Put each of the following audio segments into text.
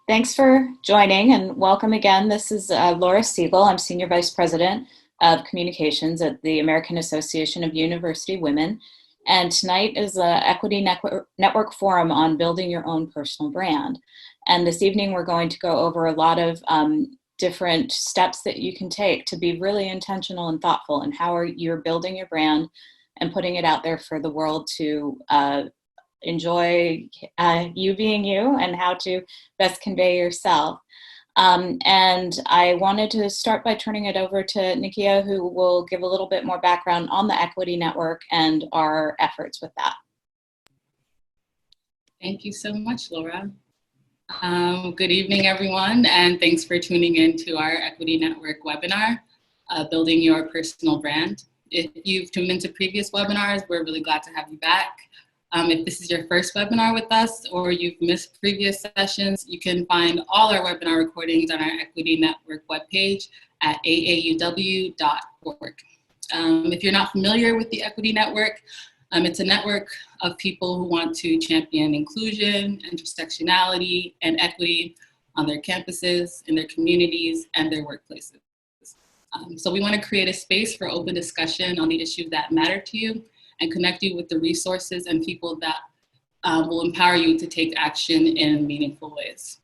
Thanks for joining and welcome again. This is Laura Siegel. I'm Senior Vice President of Communications at the American Association of University Women. And tonight is an Equity Network Forum on building your own personal brand. And this evening we're going to go over a lot of different steps that you can take to be really intentional and thoughtful in how you're building your brand and putting it out there for the world to enjoy you being you and how to best convey yourself. And I wanted to start by turning it over to Nikia, who will give a little bit more background on the Equity Network and our efforts with that. Thank you so much, Laura. Good evening, everyone, and thanks for tuning in to our Equity Network webinar, Building Your Personal Brand. If you've tuned into previous webinars, we're really glad to have you back. If this is your first webinar with us or you've missed previous sessions, you can find all our webinar recordings on our Equity Network webpage at aauw.org. If you're not familiar with the Equity Network, it's a network of people who want to champion inclusion, intersectionality, and equity on their campuses, in their communities, and their workplaces. So we want to create a space for open discussion on the issues that matter to you and connect you with the resources and people that will empower you to take action in meaningful ways.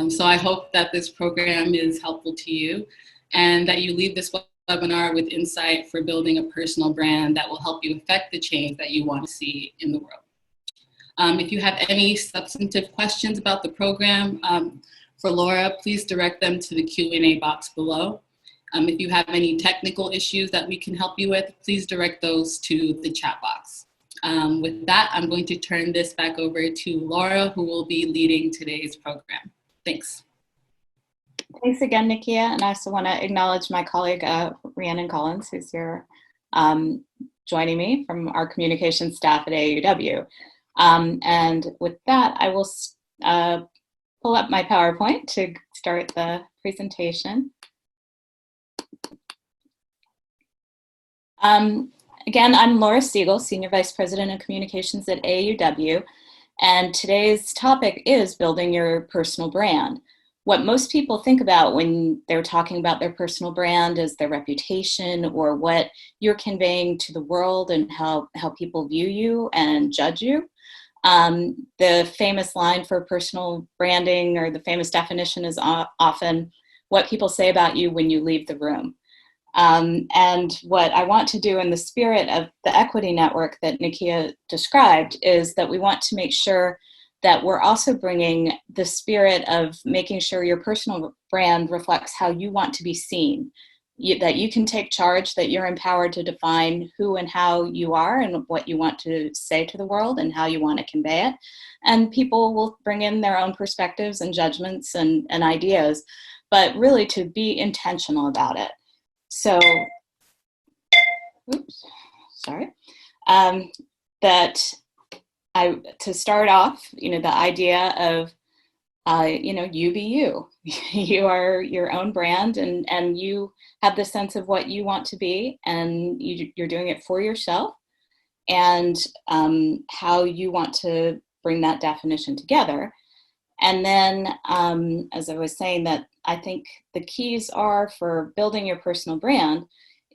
So I hope that this program is helpful to you and that you leave this webinar with insight for building a personal brand that will help you affect the change that you want to see in the world. If you have any substantive questions about the program for Laura, please direct them to the Q&A box below. If you have any technical issues that we can help you with, please direct those to the chat box. With that, I'm going to turn this back over to Laura, who will be leading today's program. Thanks. Thanks again, Nikia. And I also want to acknowledge my colleague, Rhiannon Collins, who's here joining me from our communications staff at AAUW. And with that, I will pull up my PowerPoint to start the presentation. Again, I'm Laura Siegel, Senior Vice President of Communications at AAUW, and today's topic is building your personal brand. What most people think about when they're talking about their personal brand is their reputation or what you're conveying to the world and how people view you and judge you. The famous line for personal branding, or the famous definition, is often what people say about you when you leave the room. And what I want to do in the spirit of the Equity Network that Nikia described is that we want to make sure that we're also bringing the spirit of making sure your personal brand reflects how you want to be seen, that you can take charge, that you're empowered to define who and how you are and what you want to say to the world and how you want to convey it. And people will bring in their own perspectives and judgments and ideas, but really to be intentional about it. So, to start off, the idea of, you be you. You are your own brand, and you have the sense of what you want to be, and you're doing it for yourself, and how you want to bring that definition together. And then, as I was saying, that I think the keys are for building your personal brand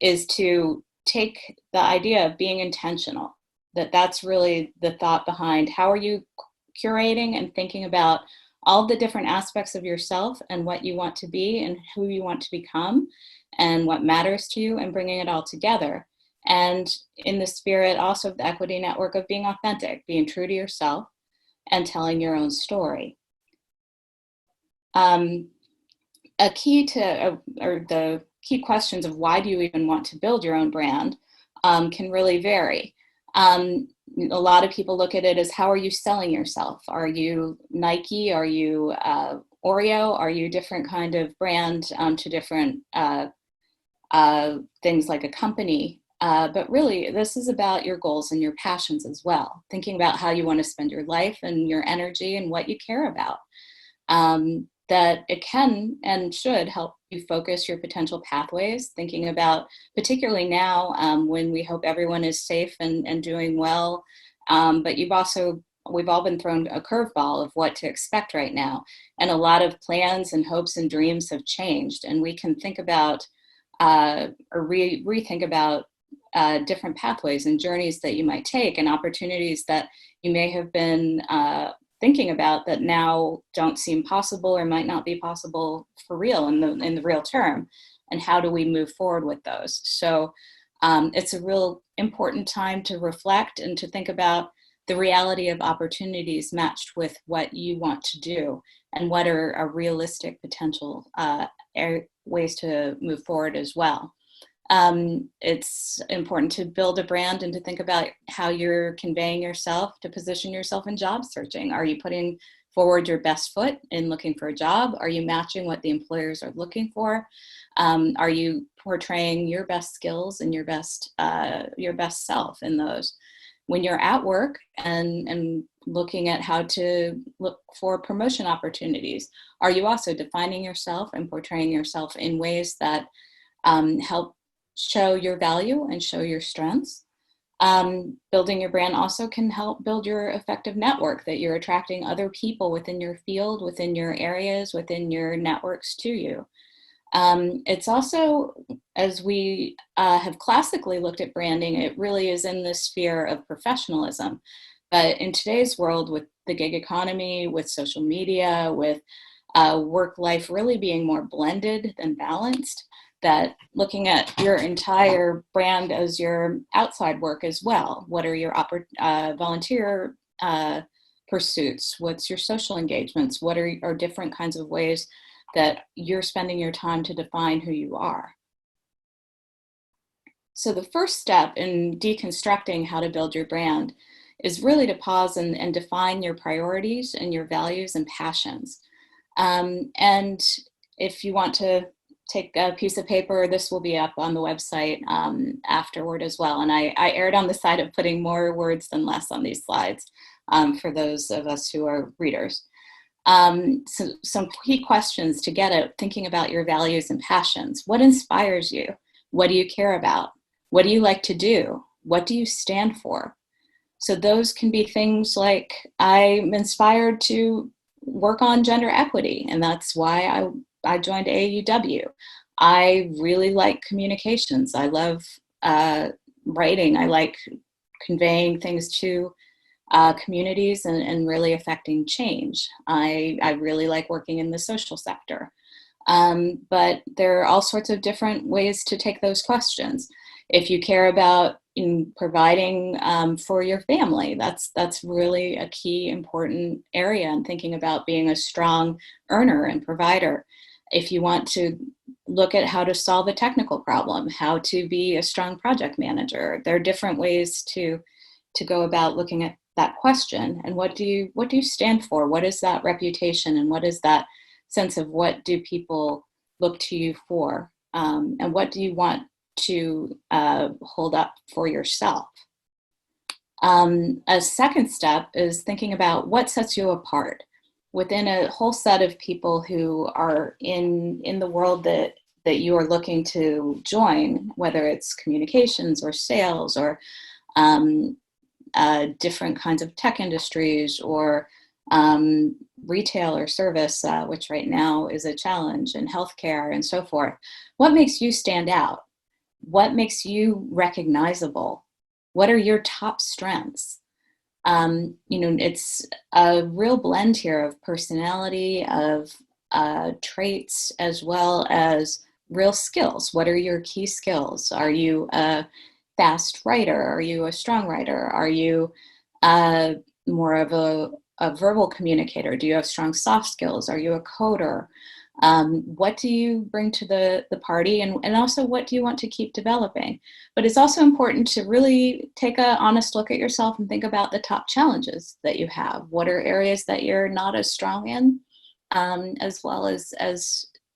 is to take the idea of being intentional, that's really the thought behind how are you curating and thinking about all the different aspects of yourself and what you want to be and who you want to become and what matters to you, and bringing it all together. And in the spirit also of the Equity Network of being authentic, being true to yourself and telling your own story. A key to, or the key questions of why do you even want to build your own brand can really vary. A lot of people look at it as, how are you selling yourself? Are you Nike? Are you Oreo? Are you different kind of brand to different things like a company? But really, this is about your goals and your passions as well. Thinking about how you want to spend your life and your energy and what you care about. That it can and should help you focus your potential pathways, thinking about, particularly now when we hope everyone is safe and doing well, but you've also we've all been thrown a curveball of what to expect right now. And a lot of plans and hopes and dreams have changed. And we can think about or rethink about different pathways and journeys that you might take and opportunities that you may have been thinking about that now don't seem possible or might not be possible for real in the real term. And how do we move forward with those? So it's a real important time to reflect and to think about the reality of opportunities matched with what you want to do and what are realistic potential ways to move forward as well. It's important to build a brand and to think about how you're conveying yourself, to position yourself in job searching. Are you putting forward your best foot in looking for a job? Are you matching what the employers are looking for? Are you portraying your best skills and your best self in those? When you're at work and looking at how to look for promotion opportunities, are you also defining yourself and portraying yourself in ways that help show your value and show your strengths? Building your brand also can help build your effective network, that you're attracting other people within your field, within your areas, within your networks to you. It's also, as we have classically looked at branding, it really is in the sphere of professionalism. But in today's world, with the gig economy, with social media, with work life really being more blended than balanced, that looking at your entire brand as your outside work as well. What are your volunteer pursuits? What's your social engagements? What are different kinds of ways that you're spending your time to define who you are? So the first step in deconstructing how to build your brand is really to pause and define your priorities and your values and passions. And if you want to take a piece of paper, this will be up on the website afterward as well. And I erred on the side of putting more words than less on these slides for those of us who are readers. So some key questions to get at thinking about your values and passions. What inspires you? What do you care about? What do you like to do? What do you stand for? So those can be things like, I'm inspired to work on gender equity, and that's why I joined AAUW. I really like communications. I love writing. I like conveying things to communities and really affecting change. I really like working in the social sector. But there are all sorts of different ways to take those questions. If you care about providing for your family, that's really a key important area in thinking about being a strong earner and provider. If you want to look at how to solve a technical problem, how to be a strong project manager, there are different ways to go about looking at that question. And what do you stand for? What is that reputation? And what is that sense of what do people look to you for? And what do you want to hold up for yourself? A second step is thinking about what sets you apart within a whole set of people who are in the world that you are looking to join, whether it's communications or sales or different kinds of tech industries or retail or service, which right now is a challenge, and healthcare and so forth. What makes you stand out? What makes you recognizable? What are your top strengths? It's a real blend here of personality, of traits, as well as real skills. What are your key skills? Are you a fast writer? Are you a strong writer? Are you more of a verbal communicator? Do you have strong soft skills? Are you a coder? What do you bring to the party? And also, what do you want to keep developing? But it's also important to really take an honest look at yourself and think about the top challenges that you have. What are areas that you're not as strong in, as well as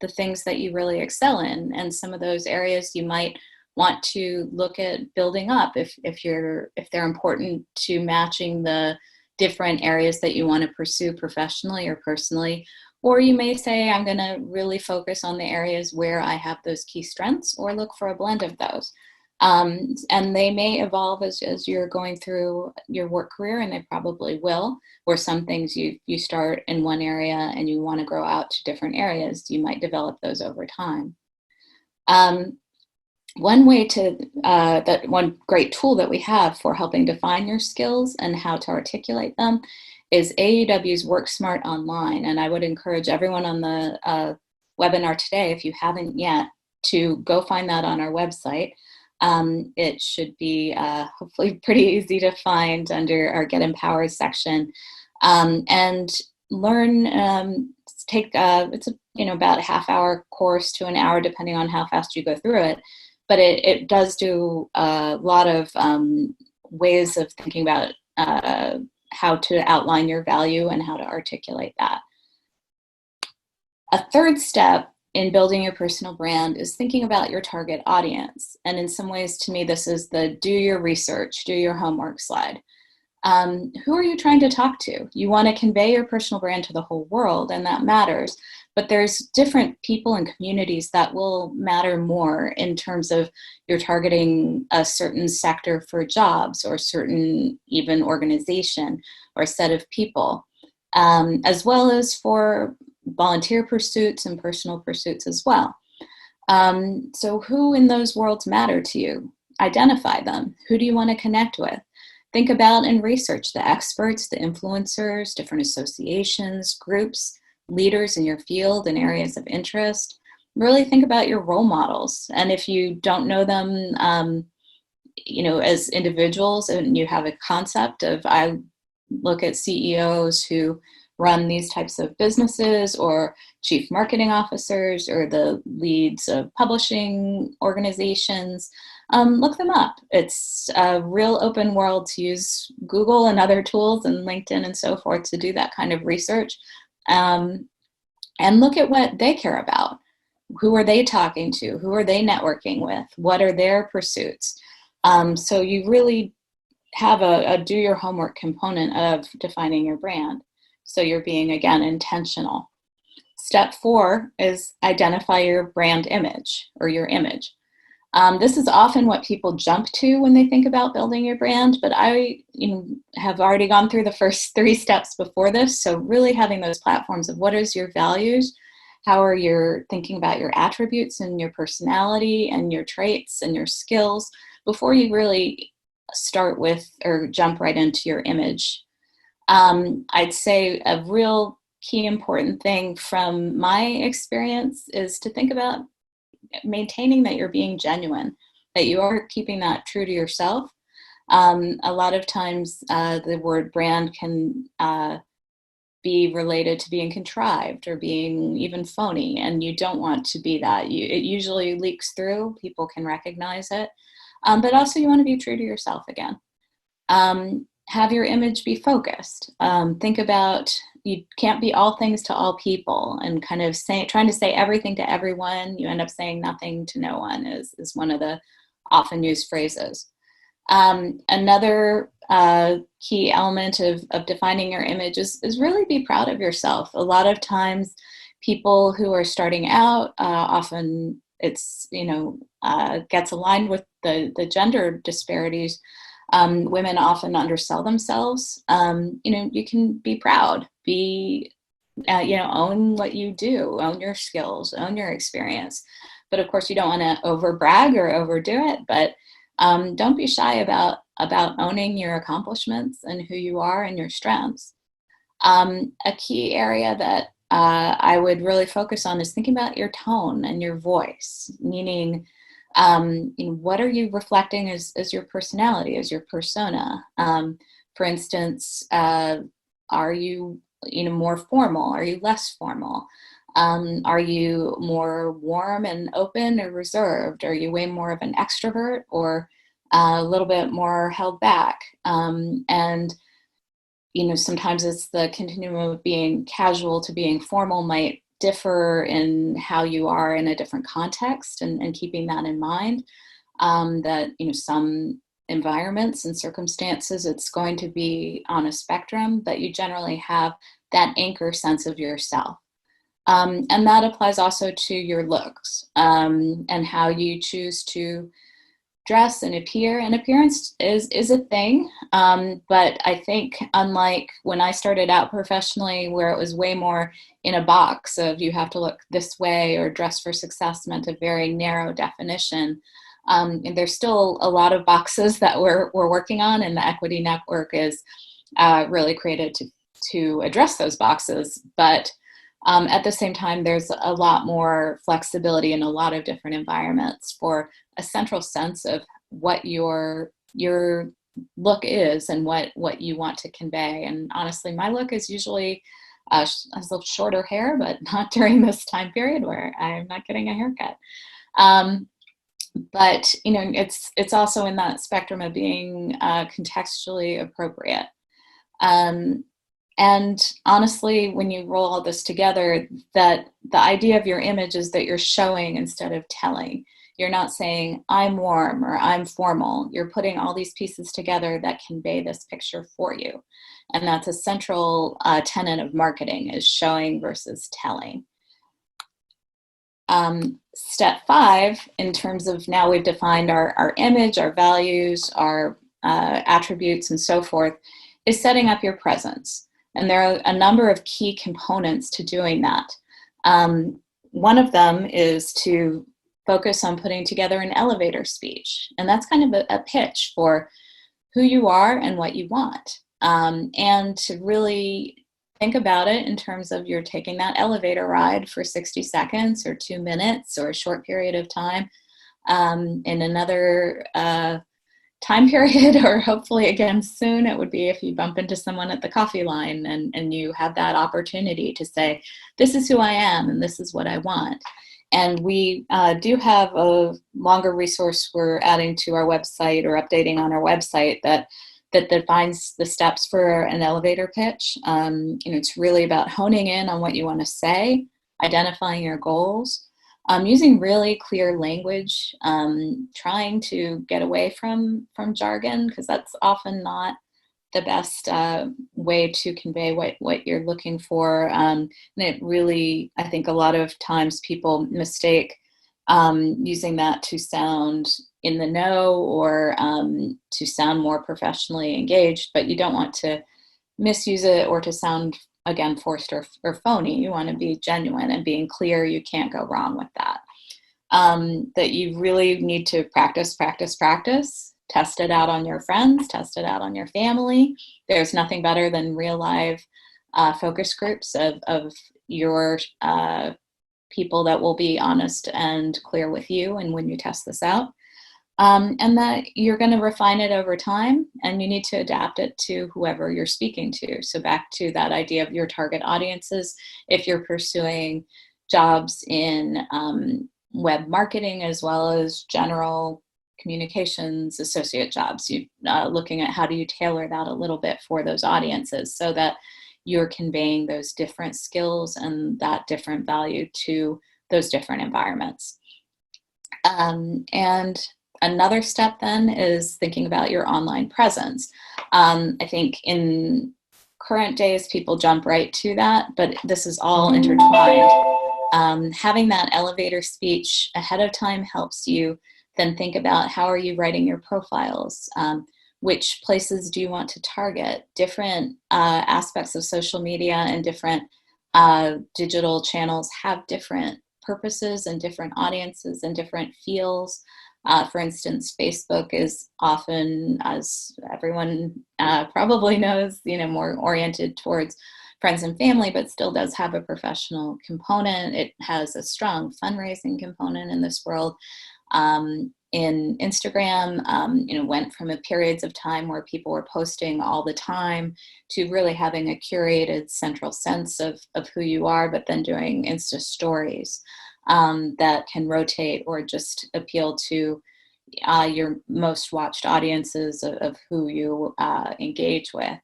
the things that you really excel in. And some of those areas you might want to look at building up if they're important to matching the different areas that you want to pursue professionally or personally. Or you may say, I'm going to really focus on the areas where I have those key strengths, or look for a blend of those. And they may evolve as you're going through your work career, and they probably will, where some things you start in one area and you want to grow out to different areas. You might develop those over time. One way to, that one great tool that we have for helping define your skills and how to articulate them is AAUW's Work Smart Online. And I would encourage everyone on the webinar today, if you haven't yet, to go find that on our website. It should be hopefully pretty easy to find under our Get Empowered section, and learn. It's about a half-hour course to an hour, depending on how fast you go through it. But it does do a lot of ways of thinking about how to outline your value and how to articulate that. A third step in building your personal brand is thinking about your target audience. And in some ways, to me, this is the do your research, do your homework slide. Who are you trying to talk to? You want to convey your personal brand to the whole world, and that matters. But there's different people and communities that will matter more in terms of you're targeting a certain sector for jobs, or a certain even organization or a set of people, as well as for volunteer pursuits and personal pursuits as well. So who in those worlds matter to you? Identify them. Who do you want to connect with? Think about and research the experts, the influencers, different associations, groups, leaders in your field and areas of interest. Really think about your role models. And if you don't know them, as individuals, and you have a concept of, I look at CEOs who run these types of businesses, or chief marketing officers, or the leads of publishing organizations, look them up. It's a real open world to use Google and other tools and LinkedIn and so forth to do that kind of research. And look at what they care about. Who are they talking to? Who are they networking with? What are their pursuits? So you really have a do your homework component of defining your brand. So you're being, again, intentional. Step 4 is identify your brand image, or your image. This is often what people jump to when they think about building your brand, but I have already gone through the first 3 steps before this. So really having those platforms of what is your values, how are you thinking about your attributes and your personality and your traits and your skills before you really start with or jump right into your image. I'd say a real key important thing from my experience is to think about maintaining that you're being genuine, that you are keeping that true to yourself. A lot of times the word brand can be related to being contrived or being even phony, and you don't want to be that. It usually leaks through, people can recognize it, but also you want to be true to yourself again. Have your image be focused. Think about, you can't be all things to all people, and kind of trying to say everything to everyone. You end up saying nothing to no one is one of the often used phrases. Another key element of defining your image is really be proud of yourself. A lot of times people who are starting out, often it's, gets aligned with the gender disparities. Women often undersell themselves. You can be proud, own what you do, own your skills, own your experience. But of course, you don't want to over brag or overdo it, but don't be shy about owning your accomplishments and who you are and your strengths. A key area that I would really focus on is thinking about your tone and your voice, meaning, what are you reflecting as your personality, as your persona? For instance, are you more formal? Are you less formal? Are you more warm and open or reserved? Are you way more of an extrovert or a little bit more held back? And sometimes it's the continuum of being casual to being formal might differ in how you are in a different context, and keeping that in mind, that some environments and circumstances it's going to be on a spectrum, but you generally have that anchor sense of yourself. And that applies also to your looks, and how you choose to dress and appear, and appearance is a thing. But I think unlike when I started out professionally, where it was way more in a box of you have to look this way or dress for success meant a very narrow definition. And there's still a lot of boxes that we're working on, and the Equity Network is really created to address those boxes. But at the same time, there's a lot more flexibility in a lot of different environments for a central sense of what your look is and what you want to convey. And honestly, my look is usually has a little shorter hair, but not during this time period where I'm not getting a haircut. But you know, it's also in that spectrum of being contextually appropriate. And honestly, when you roll all this together, that the idea of your image is that you're showing instead of telling. You're not saying, I'm warm or I'm formal. You're putting all these pieces together that convey this picture for you. And that's a central tenet of marketing, is showing versus telling. Step 5, in terms of now we've defined our image, our values, our attributes, and so forth, is setting up your presence. And there are a number of key components to doing that. One of them is to focus on putting together an elevator speech. And that's kind of a pitch for who you are and what you want. And to really think about it in terms of you're taking that elevator ride for 60 seconds or 2 minutes or a short period of time. In another time period, or hopefully again soon, it would be if you bump into someone at the coffee line and you have that opportunity to say, this is who I am and this is what I want. And we do have a longer resource we're adding to our website or updating on our website that defines the steps for an elevator pitch. It's really about honing in on what you want to say, identifying your goals, using really clear language, trying to get away from jargon, because that's often not the best way to convey what you're looking for. And it really, I think a lot of times people mistake using that to sound in the know or to sound more professionally engaged, but you don't want to misuse it or to sound, again, forced or phony. You want to be genuine, and being clear, you can't go wrong with that. That you really need to practice, test it out on your friends, test it out on your family. There's nothing better than real live focus groups of your people that will be honest and clear with you and when you test this out. And that you're going to refine it over time, and you need to adapt it to whoever you're speaking to. So back to that idea of your target audiences, if you're pursuing jobs in web marketing as well as general communications associate jobs, you looking at how do you tailor that a little bit for those audiences so that you're conveying those different skills and that different value to those different environments. And another step then is thinking about your online presence. I think in current days, people jump right to that, but this is all intertwined. Having that elevator speech ahead of time helps you then think about how are you writing your profiles? Which places do you want to target? Different aspects of social media and different digital channels have different purposes and different audiences and different feels. For instance, Facebook is often, as everyone probably knows, more oriented towards friends and family, but still does have a professional component. It has a strong fundraising component in this world. In Instagram, went from periods of time where people were posting all the time to really having a curated central sense of who you are, but then doing Insta stories that can rotate or just appeal to your most watched audiences of who you engage with.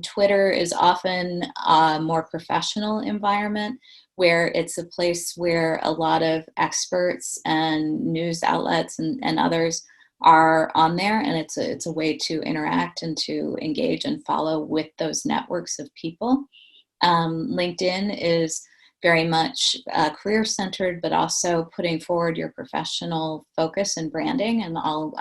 Twitter is often a more professional environment where it's a place where a lot of experts and news outlets and others are on there, and it's a way to interact and to engage and follow with those networks of people. LinkedIn is very much career-centered, but also putting forward your professional focus and branding. And I'll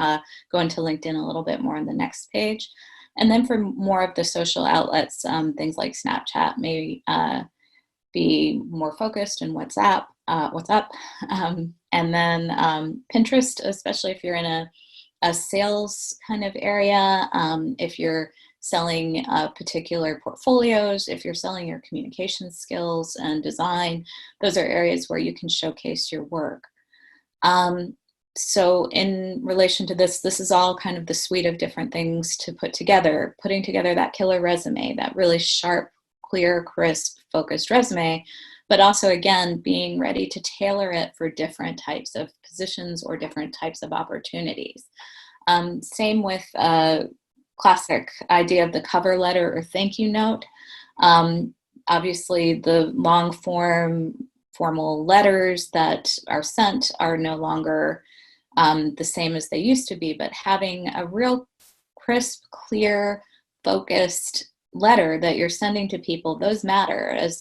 go into LinkedIn a little bit more on the next page. And then for more of the social outlets, things like Snapchat may be more focused, and WhatsApp, what's up. And then Pinterest, especially if you're in a sales kind of area, if you're selling particular portfolios, if you're selling your communication skills and design, those are areas where you can showcase your work. So in relation to this is all kind of the suite of different things to put together, putting together that killer resume, that really sharp, clear, crisp, focused resume, but also, again, being ready to tailor it for different types of positions or different types of opportunities. Same with classic idea of the cover letter or thank you note. Obviously, the long form formal letters that are sent are no longer the same as they used to be, but having a real crisp, clear, focused letter that you're sending to people, those matter. As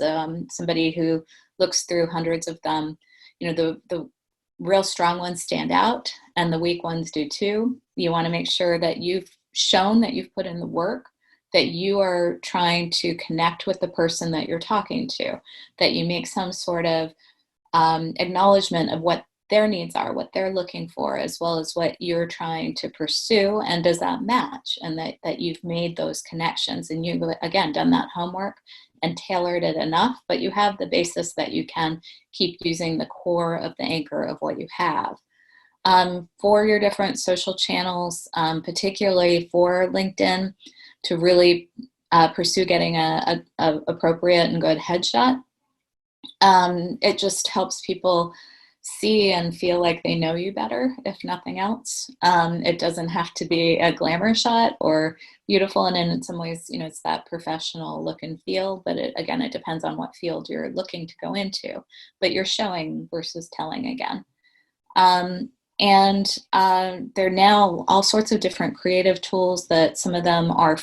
somebody who looks through hundreds of them, the real strong ones stand out and the weak ones do too. You want to make sure that you've shown that you've put in the work, that you are trying to connect with the person that you're talking to, that you make some sort of acknowledgement of what their needs are, what they're looking for, as well as what you're trying to pursue, and does that match, and that you've made those connections and you've, again, done that homework and tailored it enough, but you have the basis that you can keep using the core of the anchor of what you have. For your different social channels, particularly for LinkedIn, to really pursue getting a appropriate and good headshot. It just helps people see and feel like they know you better, if nothing else. It doesn't have to be a glamour shot or beautiful, and in some ways, it's that professional look and feel, but it depends on what field you're looking to go into, but you're showing versus telling again. And there are now all sorts of different creative tools that some of them are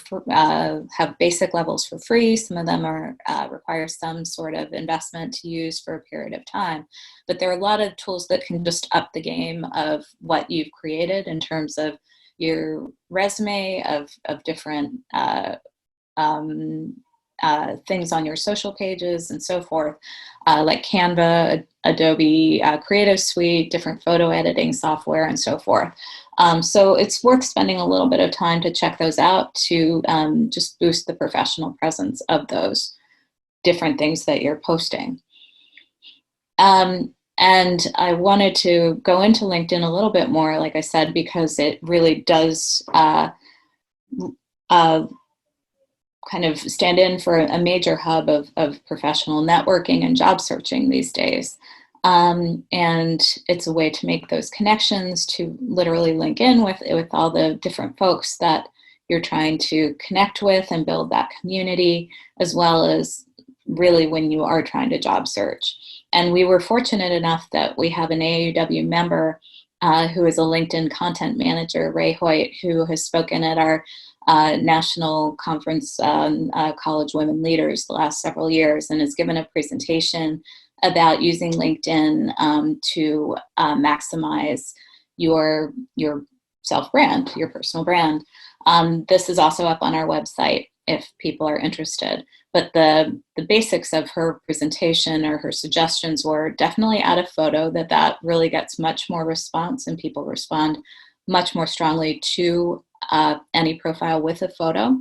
have basic levels for free. Some of them are require some sort of investment to use for a period of time. But there are a lot of tools that can just up the game of what you've created in terms of your resume, of different things on your social pages and so forth, like Canva, Adobe Creative Suite, different photo editing software, and so forth. So it's worth spending a little bit of time to check those out to just boost the professional presence of those different things that you're posting. And I wanted to go into LinkedIn a little bit more, like I said, because it really does kind of stand in for a major hub of professional networking and job searching these days. And it's a way to make those connections, to literally link in with all the different folks that you're trying to connect with and build that community, as well as really when you are trying to job search. And we were fortunate enough that we have an AAUW member who is a LinkedIn content manager, Ray Hoyt, who has spoken at our national conference on college women leaders the last several years, and has given a presentation about using LinkedIn to maximize your self-brand, your personal brand. This is also up on our website if people are interested. But the basics of her presentation or her suggestions were definitely add a photo, that really gets much more response, and people respond much more strongly to any profile with a photo.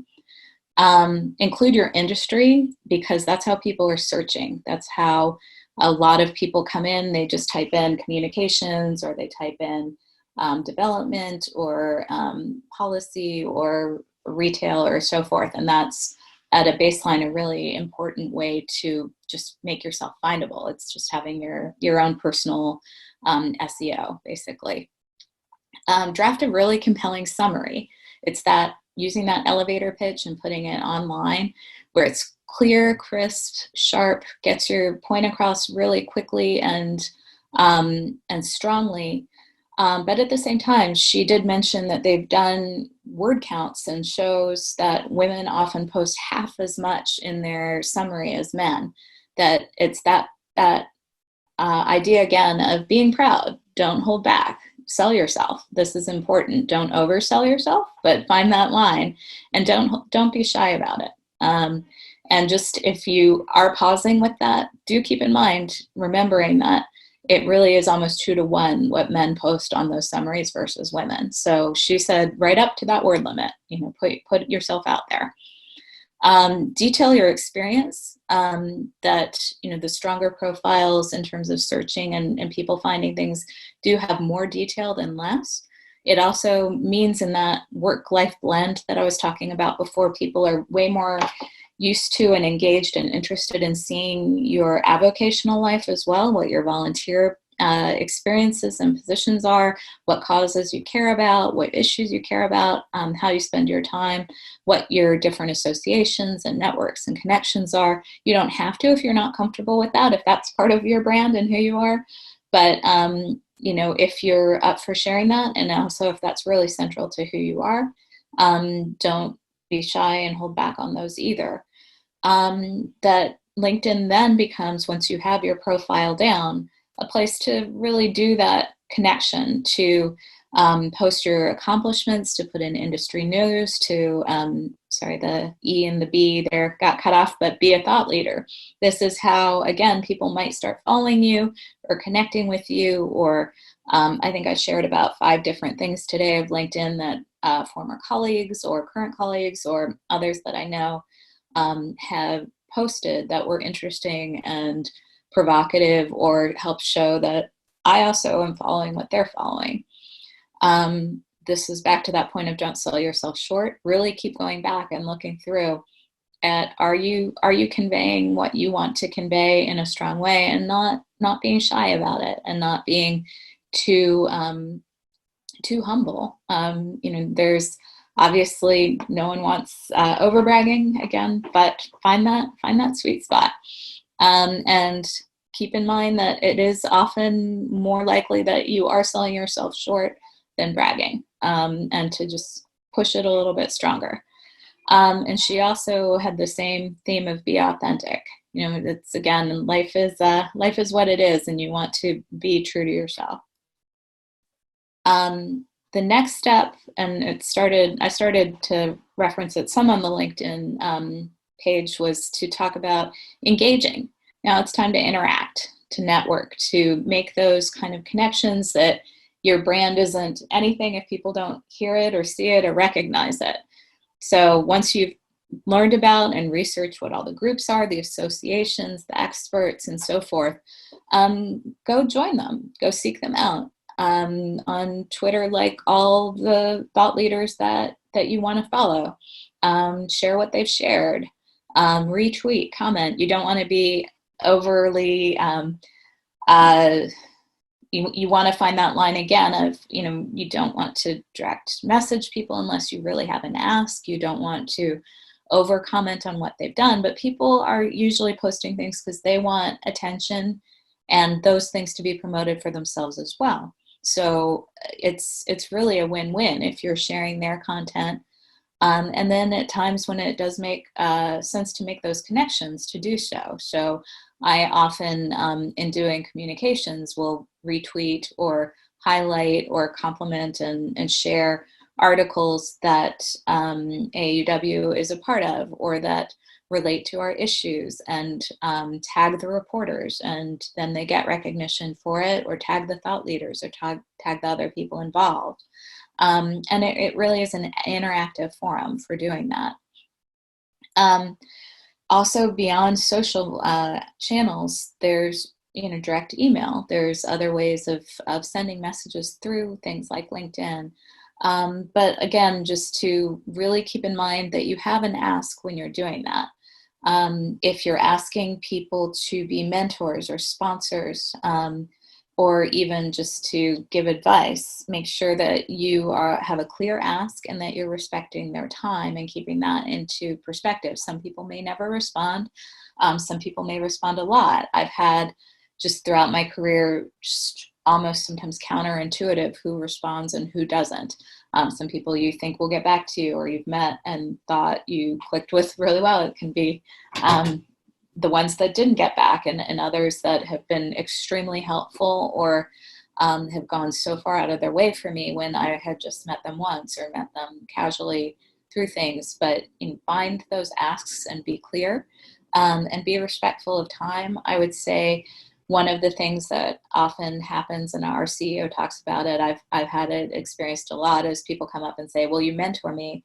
Include your industry, because that's how people are searching. That's how a lot of people come in. They just type in communications, or they type in development, or policy, or retail, or so forth. And that's at a baseline a really important way to just make yourself findable. It's just having your own personal SEO, basically. Draft a really compelling summary. It's that using that elevator pitch and putting it online, where it's clear, crisp, sharp, gets your point across really quickly and strongly. But at the same time, she did mention that they've done word counts and shows that women often post half as much in their summary as men, that it's that that idea again of being proud. Don't hold back. Sell yourself. This is important. Don't oversell yourself, but find that line, and don't be shy about it. And just if you are pausing with that, do keep in mind, remembering that it really is almost 2-to-1 what men post on those summaries versus women. So she said, right up to that word limit, put yourself out there. Detail your experience, that, the stronger profiles in terms of searching and people finding things do have more detail than less. It also means in that work-life blend that I was talking about before, people are way more used to and engaged and interested in seeing your avocational life as well, what your volunteer experiences and positions are, what causes you care about, what issues you care about, how you spend your time, what your different associations and networks and connections are. You don't have to if you're not comfortable with that, if that's part of your brand and who you are. But, if you're up for sharing that, and also if that's really central to who you are, don't be shy and hold back on those either. That LinkedIn then becomes, once you have your profile down, a place to really do that connection, to post your accomplishments, to put in industry news, to, sorry, the E and the B there got cut off, but be a thought leader. This is how, again, people might start following you or connecting with you, or I think I shared about 5 different things today of LinkedIn that former colleagues or current colleagues or others that I know have posted that were interesting and provocative, or help show that I also am following what they're following. This is back to that point of don't sell yourself short. Really keep going back and looking through at, are you conveying what you want to convey in a strong way, and not being shy about it, and not being too humble. There's obviously, no one wants over bragging again, but find that sweet spot. And keep in mind that it is often more likely that you are selling yourself short than bragging, and to just push it a little bit stronger. And she also had the same theme of be authentic. It's, again, life is what it is, and you want to be true to yourself. The next step, and I started to reference it some on the LinkedIn page, was to talk about engaging. Now it's time to interact, to network, to make those kind of connections, that your brand isn't anything if people don't hear it or see it or recognize it. So once you've learned about and researched what all the groups are, the associations, the experts, and so forth, go join them, go seek them out. On Twitter, like all the thought leaders that you want to follow. Share what they've shared. Retweet, comment. You don't want to be overly, you want to find that line again of, you don't want to direct message people unless you really have an ask. You don't want to over comment on what they've done, but people are usually posting things because they want attention and those things to be promoted for themselves as well. So it's really a win-win if you're sharing their content. And then at times when it does make sense to make those connections, to do so. So I often, in doing communications, will retweet or highlight or compliment and share articles that AAUW is a part of, or that relate to our issues, and tag the reporters, and then they get recognition for it, or tag the thought leaders, or tag the other people involved. And it really is an interactive forum for doing that. Also, beyond social channels, there's direct email. There's other ways of sending messages through things like LinkedIn. But again, just to really keep in mind that you have an ask when you're doing that. If you're asking people to be mentors or sponsors, or even just to give advice, make sure that you have a clear ask and that you're respecting their time and keeping that into perspective. Some people may never respond. Some people may respond a lot. I've had, just throughout my career, just almost sometimes counterintuitive who responds and who doesn't. Some people you think will get back to you, or you've met and thought you clicked with really well. It can be the ones that didn't get back, and others that have been extremely helpful, or have gone so far out of their way for me when I had just met them once or met them casually through things. But find those asks and be clear, and be respectful of time. I would say one of the things that often happens, and our CEO talks about it, I've had it experienced a lot, is people come up and say, well, you mentor me.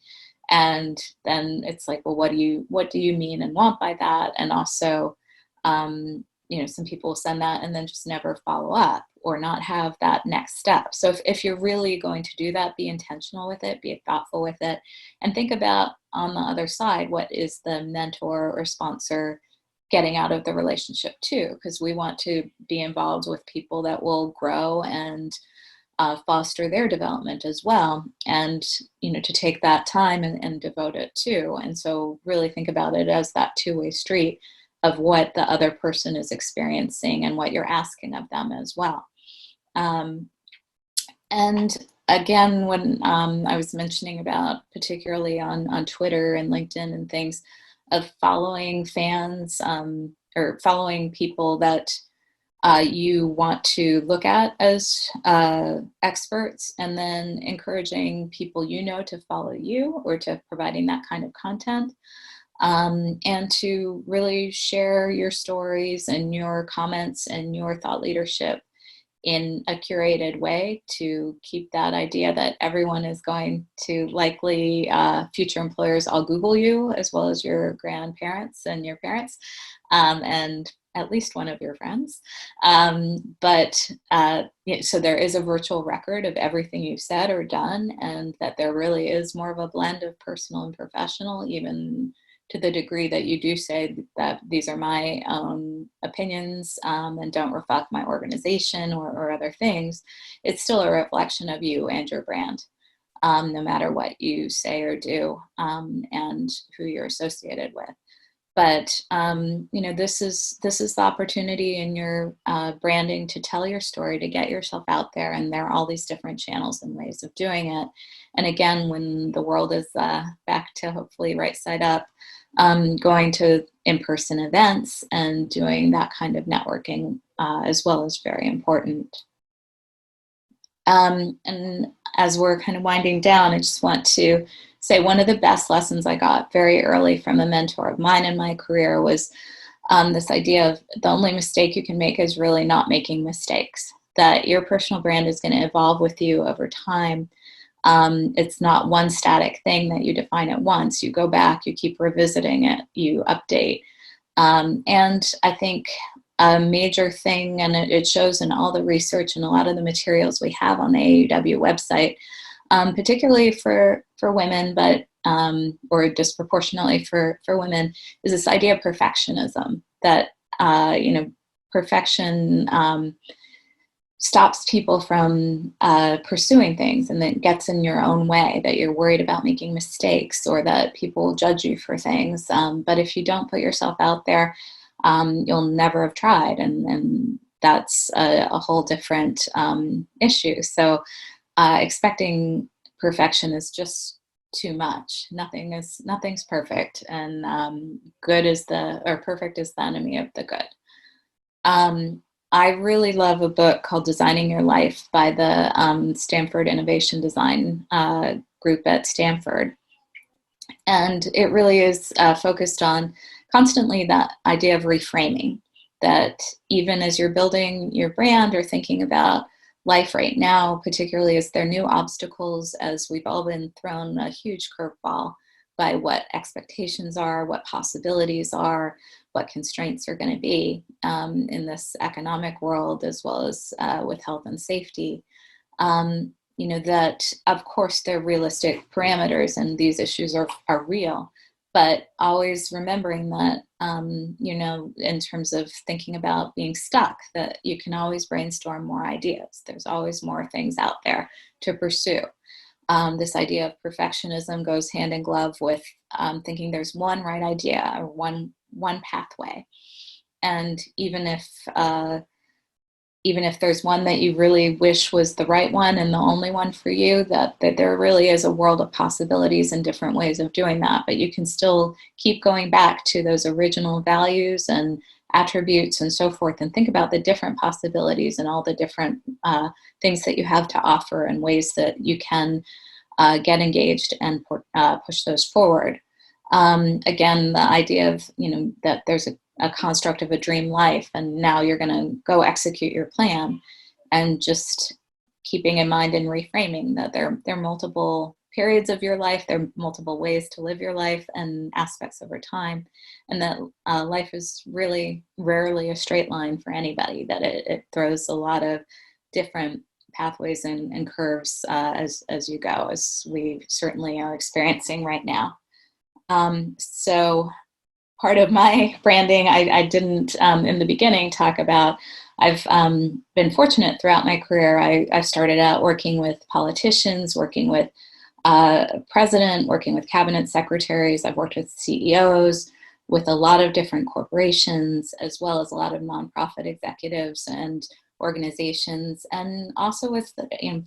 And then it's like, well, what do you mean and want by that? And also, some people will send that and then just never follow up or not have that next step. So if you're really going to do that, be intentional with it, be thoughtful with it, and think about on the other side, what is the mentor or sponsor getting out of the relationship too? Because we want to be involved with people that will grow and foster their development as well, and to take that time and devote it to. And so really think about it as that two-way street of what the other person is experiencing and what you're asking of them as well. And again, when I was mentioning about, particularly on Twitter and LinkedIn and things, of following fans, or following people that you want to look at as experts, and then encouraging people to follow you, or to providing that kind of content, and to really share your stories and your comments and your thought leadership in a curated way, to keep that idea that everyone is going to likely, future employers all Google you, as well as your grandparents and your parents, and at least one of your friends. So there is a virtual record of everything you've said or done, and that there really is more of a blend of personal and professional, even to the degree that you do say that these are my own opinions, and don't reflect my organization or other things. It's still a reflection of you and your brand, no matter what you say or do, and who you're associated with. But this is the opportunity in your branding to tell your story, to get yourself out there, and there are all these different channels and ways of doing it. And again, when the world is back to hopefully right side up, going to in-person events and doing that kind of networking as well is very important. And as we're kind of winding down, I just want to say one of the best lessons I got very early from a mentor of mine in my career was this idea of the only mistake you can make is really not making mistakes, that your personal brand is going to evolve with you over time. It's not one static thing that you define at once. You go back, you keep revisiting it, you update. And I think a major thing, and it shows in all the research and a lot of the materials we have on the AAUW website, particularly for women, but or disproportionately for women, is this idea of perfectionism, that perfection stops people from pursuing things, and that gets in your own way, that you're worried about making mistakes, or that people will judge you for things. But if you don't put yourself out there, you'll never have tried, and that's a whole different issue. So expecting perfection is just too much. Nothing's perfect, and perfect is the enemy of the good. I really love a book called Designing Your Life by the Stanford Innovation Design group at Stanford. And it really is focused on constantly that idea of reframing, that even as you're building your brand or thinking about life right now, particularly as there are new obstacles, as we've all been thrown a huge curveball by what expectations are, what possibilities are, what constraints are going to be in this economic world, as well as with health and safety. That of course they're realistic parameters, and these issues are real, but always remembering that, in terms of thinking about being stuck, that you can always brainstorm more ideas. There's always more things out there to pursue. This idea of perfectionism goes hand in glove with thinking there's one right idea or one pathway. And even if even if there's one that you really wish was the right one and the only one for you, that there really is a world of possibilities and different ways of doing that. But you can still keep going back to those original values and attributes and so forth, and think about the different possibilities and all the different things that you have to offer and ways that you can get engaged and push those forward. Again, the idea of, that there's a construct of a dream life, and now you're going to go execute your plan, and just keeping in mind and reframing that there are multiple periods of your life, there are multiple ways to live your life and aspects over time, and that life is really rarely a straight line for anybody, that it throws a lot of different pathways and curves as you go, as we certainly are experiencing right now. So part of my branding, I didn't in the beginning talk about. I've been fortunate throughout my career. I started out working with politicians, working with president, working with cabinet secretaries. I've worked with CEOs, with a lot of different corporations, as well as a lot of nonprofit executives and organizations, and also with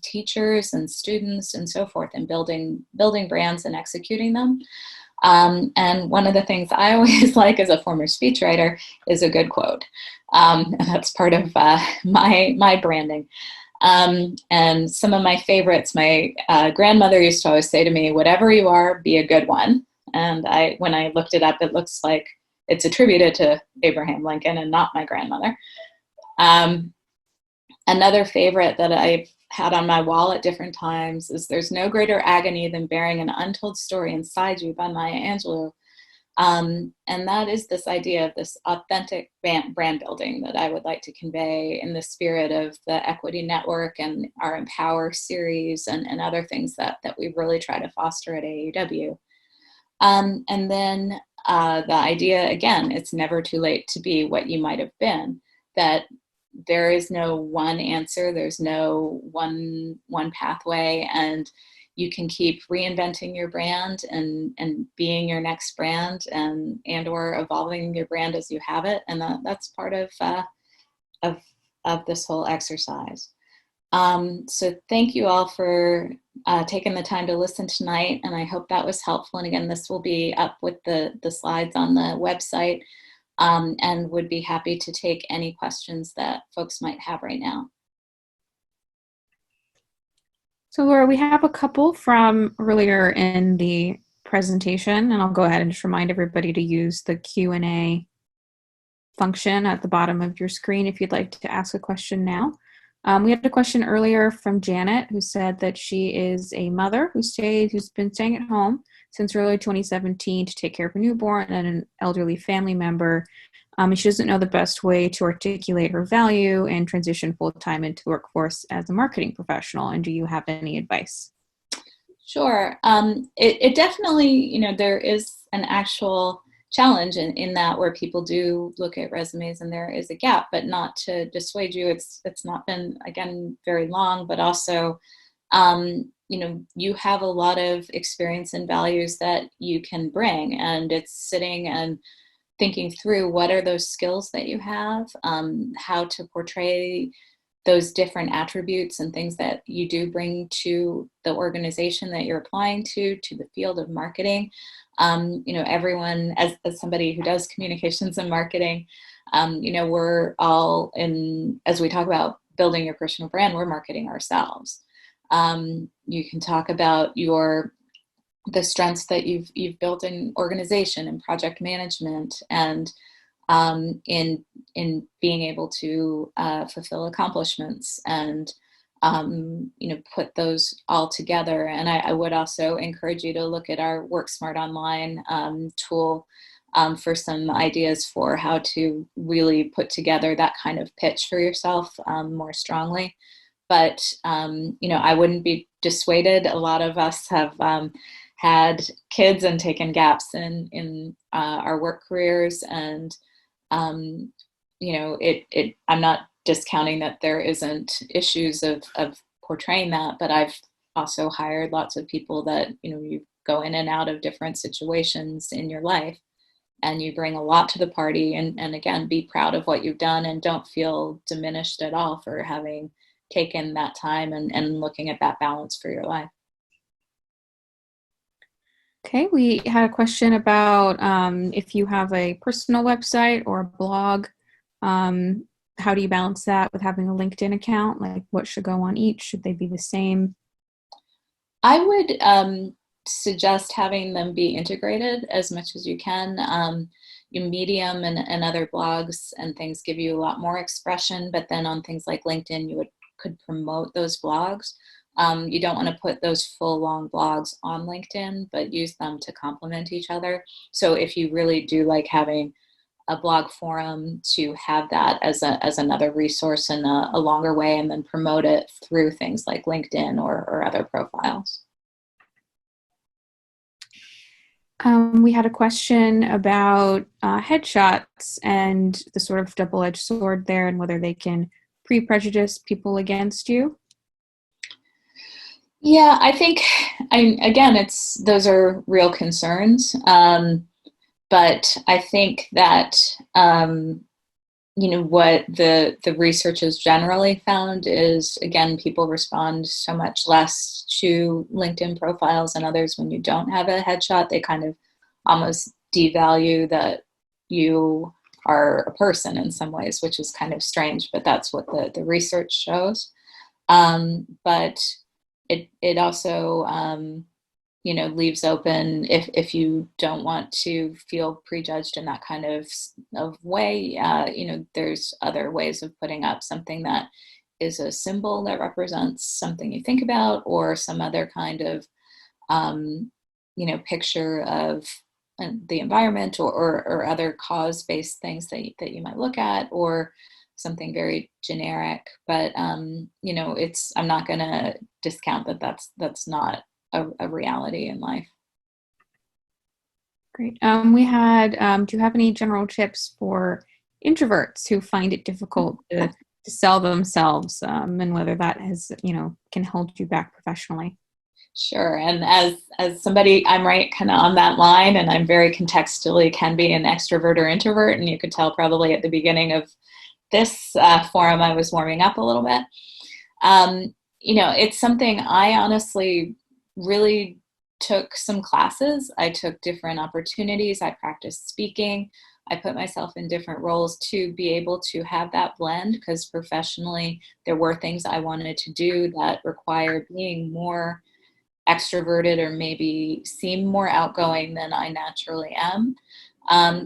teachers and students and so forth, and building brands and executing them. And one of the things I always like as a former speechwriter is a good quote. And that's part of my branding. And some of my favorites, my grandmother used to always say to me, "Whatever you are, be a good one." And when I looked it up, it looks like it's attributed to Abraham Lincoln and not my grandmother. Another favorite that I've had on my wall at different times is, "There's no greater agony than bearing an untold story inside you," by Maya Angelou. And that is this idea of this authentic brand building that I would like to convey in the spirit of the Equity Network and our Empower series and other things that we really try to foster at AAUW. And then the idea, again, it's never too late to be what you might have been, that there is no one answer, there's no one pathway, and you can keep reinventing your brand and being your next brand, and or evolving your brand as you have it, and that's part of this whole exercise. So thank you all for taking the time to listen tonight, and I hope that was helpful. And again, this will be up with the slides on the website, and would be happy to take any questions that folks might have right now. So Laura, we have a couple from earlier in the presentation, and I'll go ahead and just remind everybody to use the Q&A function at the bottom of your screen if you'd like to ask a question now. We had a question earlier from Janet, who said that she is a mother who's been staying at home since early 2017 to take care of a newborn and an elderly family member. And she doesn't know the best way to articulate her value and transition full-time into the workforce as a marketing professional. And do you have any advice? Sure. It definitely, there is an actual challenge in that, where people do look at resumes and there is a gap, but not to dissuade you. It's not been, again, very long, but also, you have a lot of experience and values that you can bring, and it's sitting and thinking through what are those skills that you have, how to portray those different attributes and things that you do bring to the organization that you're applying to the field of marketing. Everyone, as somebody who does communications and marketing, we're all as we talk about building your personal brand, we're marketing ourselves. You can talk about the strengths that you've built in organization and project management, and in being able to fulfill accomplishments, and put those all together. And I would also encourage you to look at our Work Smart Online tool for some ideas for how to really put together that kind of pitch for yourself more strongly. But I wouldn't be dissuaded. A lot of us have had kids and taken gaps in our work careers, and I'm not discounting that there isn't issues of portraying that, but I've also hired lots of people that you go in and out of different situations in your life, and you bring a lot to the party, and again, be proud of what you've done and don't feel diminished at all for having taken that time and looking at that balance for your life. Okay, we had a question about if you have a personal website or a blog, how do you balance that with having a LinkedIn account? Like, what should go on each? Should they be the same? I would suggest having them be integrated as much as you can. Your Medium and other blogs and things give you a lot more expression, but then on things like LinkedIn, could promote those blogs. You don't want to put those full long blogs on LinkedIn, but use them to complement each other. So if you really do like having a blog forum, to have that as another resource in a longer way, and then promote it through things like LinkedIn or other profiles. We had a question about headshots and the sort of double-edged sword there, and whether they can pre-prejudice people against you. Yeah, I think, again, those are real concerns. But I think that, what the research has generally found is, again, people respond so much less to LinkedIn profiles and others when you don't have a headshot. They kind of almost devalue that you are a person in some ways, which is kind of strange, but that's what the research shows. But it also, leaves open, if you don't want to feel prejudged in that kind of way, there's other ways of putting up something that is a symbol that represents something you think about, or some other kind of, picture of the environment, or other cause-based things that you might look at, or something very generic. But I'm not going to discount that that's not a reality in life. Great. We had, do you have any general tips for introverts who find it difficult to sell themselves, and whether that has, can hold you back professionally? Sure. And as somebody, I'm right kind of on that line, and I'm very contextually can be an extrovert or introvert. And you could tell probably at the beginning of this forum, I was warming up a little bit. It's something I honestly really took some classes. I took different opportunities. I practiced speaking. I put myself in different roles to be able to have that blend, because professionally there were things I wanted to do that required being more extroverted, or maybe seem more outgoing than I naturally am.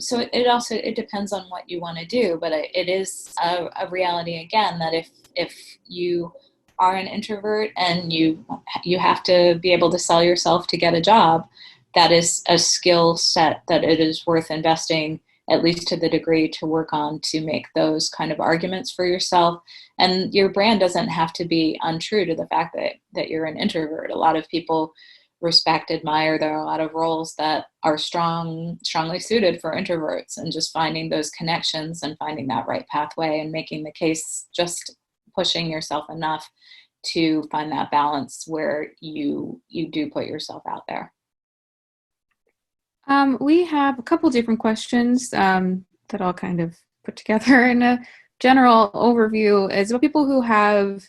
So it depends on what you want to do, but it is a reality, again, that if you are an introvert and you have to be able to sell yourself to get a job, that is a skill set that it is worth investing, at least to the degree, to work on, to make those kind of arguments for yourself. And your brand doesn't have to be untrue to the fact that you're an introvert. A lot of people respect, admire. There are a lot of roles that are strongly suited for introverts, and just finding those connections and finding that right pathway and making the case, just pushing yourself enough to find that balance where you do put yourself out there. We have a couple different questions that I'll kind of put together in a general overview. Is about people who have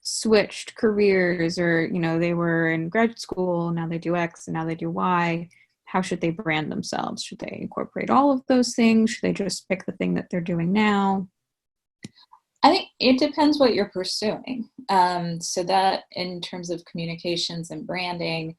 switched careers, or they were in graduate school, now they do X, and now they do Y. How should they brand themselves? Should they incorporate all of those things? Should they just pick the thing that they're doing now? I think it depends what you're pursuing. So that, in terms of communications and branding,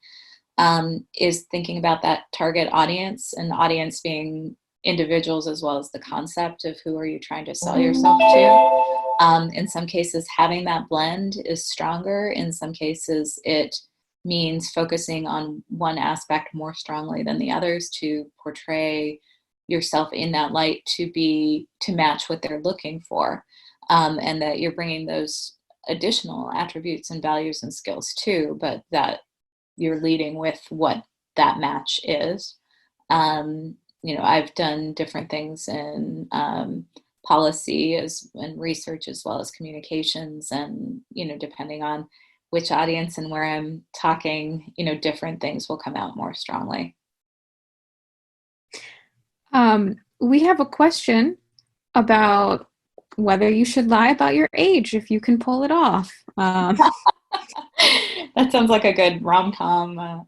is thinking about that target audience, and the audience being individuals as well as the concept of who are you trying to sell yourself to. In some cases, having that blend is stronger. In some cases, it means focusing on one aspect more strongly than the others, to portray yourself in that light, to match what they're looking for. And that you're bringing those additional attributes and values and skills too, but that you're leading with what that match is. I've done different things in policy and research, as well as communications, and depending on which audience and where I'm talking, different things will come out more strongly. We have a question about whether you should lie about your age if you can pull it off. That sounds like a good rom-com or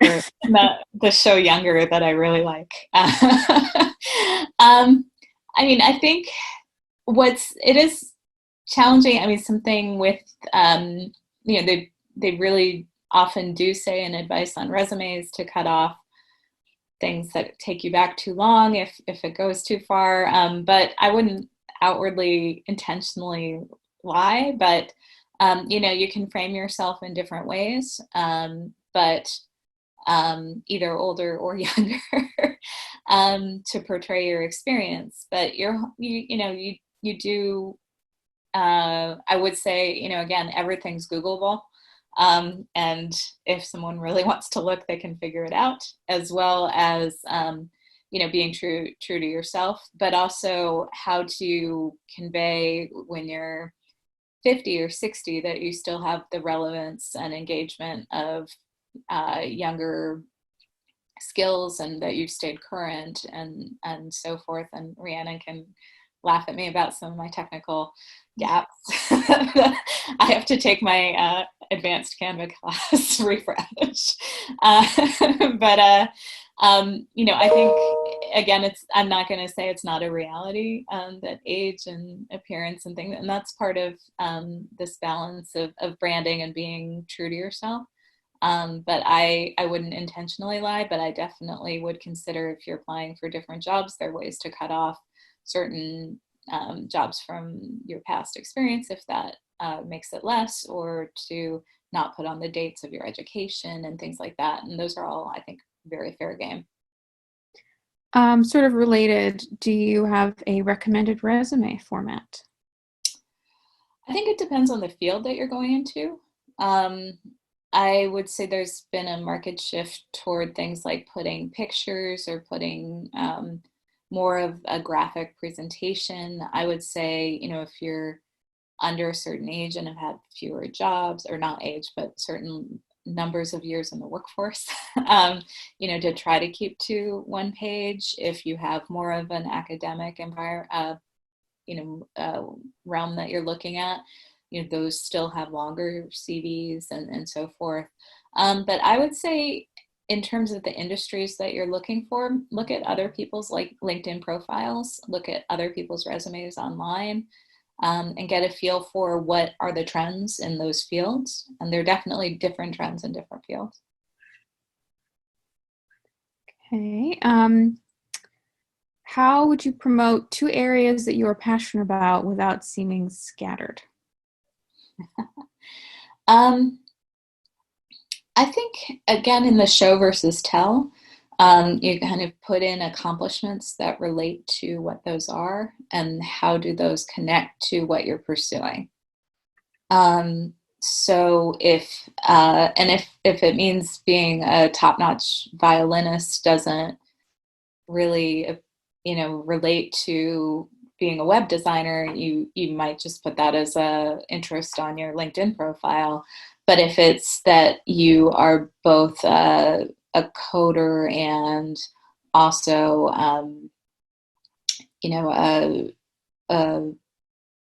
the show Younger that I really like. I mean, I think it is challenging. I mean, something with they really often do say in advice on resumes to cut off things that take you back too long if it goes too far. But I wouldn't outwardly intentionally lie, but you can frame yourself in different ways. But either older or younger to portray your experience. But you do. I would say, again, everything's Googleable. And if someone really wants to look, they can figure it out, as well as, being true to yourself, but also how to convey when you're 50 or 60 that you still have the relevance and engagement of younger skills and that you've stayed current and so forth. And Rhiannon can laugh at me about some of my technical gaps. I have to take my advanced Canva class refresh. I think, again, I'm not going to say it's not a reality, that age and appearance and things, and that's part of this balance of branding and being true to yourself. But I wouldn't intentionally lie, but I definitely would consider, if you're applying for different jobs, there are ways to cut off certain jobs from your past experience if that makes it less, or to not put on the dates of your education and things like that. And those are all, I think, very fair game. Sort of related, do you have a recommended resume format? I think it depends on the field that you're going into. I would say there's been a market shift toward things like putting pictures or putting more of a graphic presentation. I would say, if you're under a certain age and have had fewer jobs, or not age, but certain numbers of years in the workforce, to try to keep to one page. If you have more of an academic realm that you're looking at, those still have longer CVs and so forth. But I would say, in terms of the industries that you're looking for, look at other people's LinkedIn profiles, look at other people's resumes online, and get a feel for what are the trends in those fields. And there are definitely different trends in different fields. Okay. How would you promote 2 areas that you are passionate about without seeming scattered? I think, again, in the show versus tell, you kind of put in accomplishments that relate to what those are and how do those connect to what you're pursuing. So if it means being a top-notch violinist doesn't really, relate to being a web designer, you might just put that as a interest on your LinkedIn profile. But if it's that you are both a coder and also, a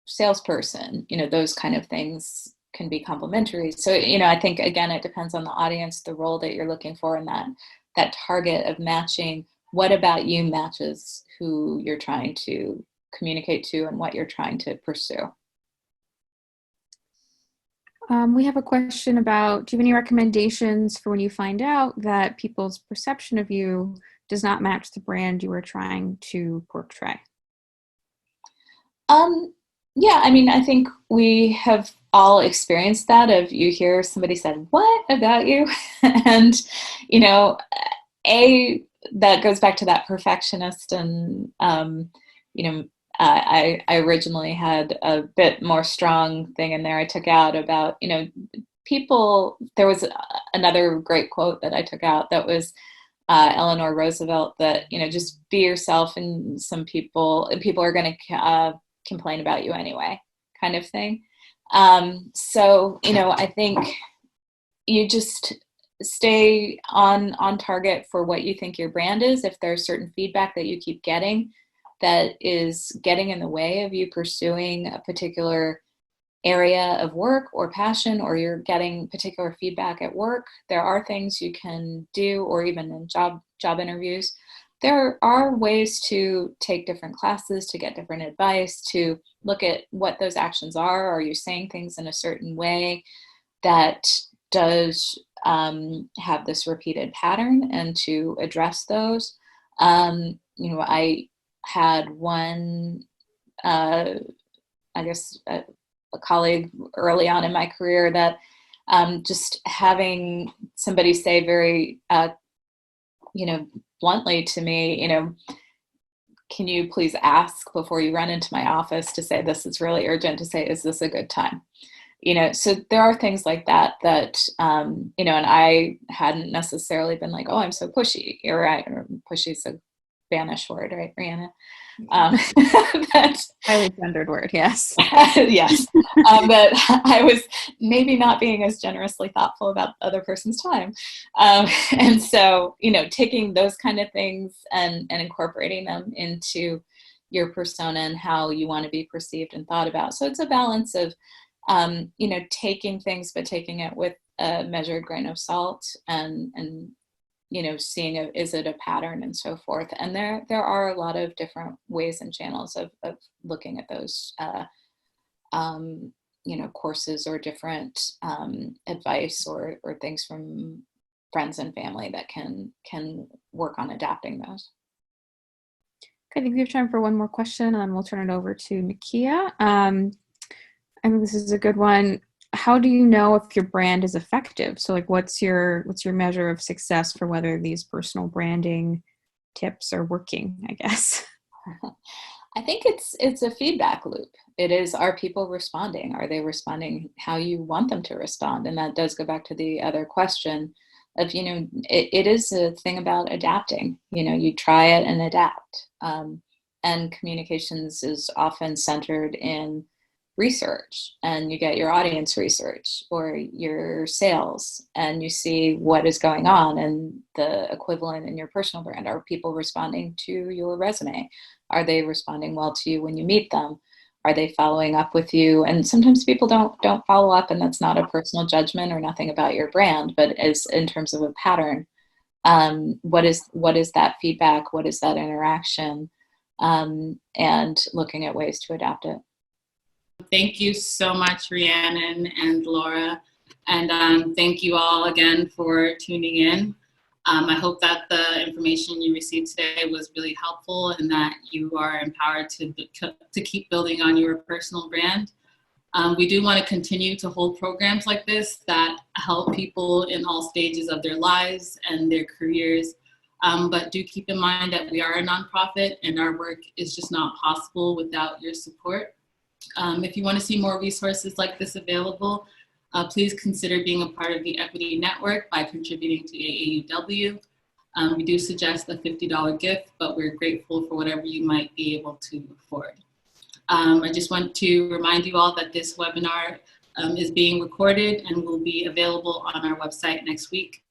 salesperson, those kind of things can be complementary. So, I think, again, it depends on the audience, the role that you're looking for, and that target of matching what about you matches who you're trying to communicate to and what you're trying to pursue. We have a question about, do you have any recommendations for when you find out that people's perception of you does not match the brand you are trying to portray? Yeah, I mean, I think we have all experienced that, of you hear somebody said, "What about you?" And, that goes back to that perfectionist. And, I originally had a bit more strong thing in there I took out about, people. There was another great quote that I took out that was Eleanor Roosevelt, that, just be yourself, and people are going to complain about you anyway, kind of thing. So, I think you just stay on target for what you think your brand is. If there's certain feedback that you keep getting that is getting in the way of you pursuing a particular area of work or passion, or you're getting particular feedback at work, there are things you can do, or even in job interviews. There are ways to take different classes, to get different advice, to look at what those actions are. Are you saying things in a certain way that does have this repeated pattern, and to address those? I had one, I guess, a colleague early on in my career that just having somebody say very, bluntly to me, can you please ask before you run into my office to say this is really urgent, to say, is this a good time? So there are things like that, and I hadn't necessarily been like, oh, I'm so pushy. You're right. Pushy is a Spanish word, right, Rihanna? Highly gendered word, yes. Yes. But I was maybe not being as generously thoughtful about the other person's time. And so, taking those kind of things and incorporating them into your persona and how you want to be perceived and thought about. So it's a balance of, taking things, but taking it with a measured grain of salt, and seeing is it a pattern and so forth. And there are a lot of different ways and channels of looking at those, courses, or different advice or things from friends and family that can work on adapting those. Okay, I think we have time for one more question, and then we'll turn it over to Nakia. I think this is a good one. How do you know if your brand is effective? So what's your measure of success for whether these personal branding tips are working, I guess? I think it's a feedback loop. It is, are people responding? Are they responding how you want them to respond? And that does go back to the other question of, it is a thing about adapting. You try it and adapt. And communications is often centered in research, and you get your audience research or your sales, and you see what is going on, and the equivalent in your personal brand. Are people responding to your resume? Are they responding well to you when you meet them? Are they following up with you? And sometimes people don't follow up, and that's not a personal judgment or nothing about your brand, but as in terms of a pattern, what is that feedback? What is that interaction? And looking at ways to adapt it. Thank you so much, Rhiannon and Laura. And thank you all again for tuning in. I hope that the information you received today was really helpful, and that you are empowered to keep building on your personal brand. We do want to continue to hold programs like this that help people in all stages of their lives and their careers. But do keep in mind that we are a nonprofit, and our work is just not possible without your support. If you want to see more resources like this available, please consider being a part of the Equity Network by contributing to AAUW. We do suggest a $50 gift, but we're grateful for whatever you might be able to afford. I just want to remind you all that this webinar is being recorded and will be available on our website next week.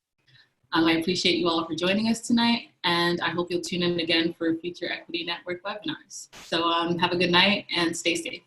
I appreciate you all for joining us tonight, and I hope you'll tune in again for future Equity Network webinars. So have a good night and stay safe.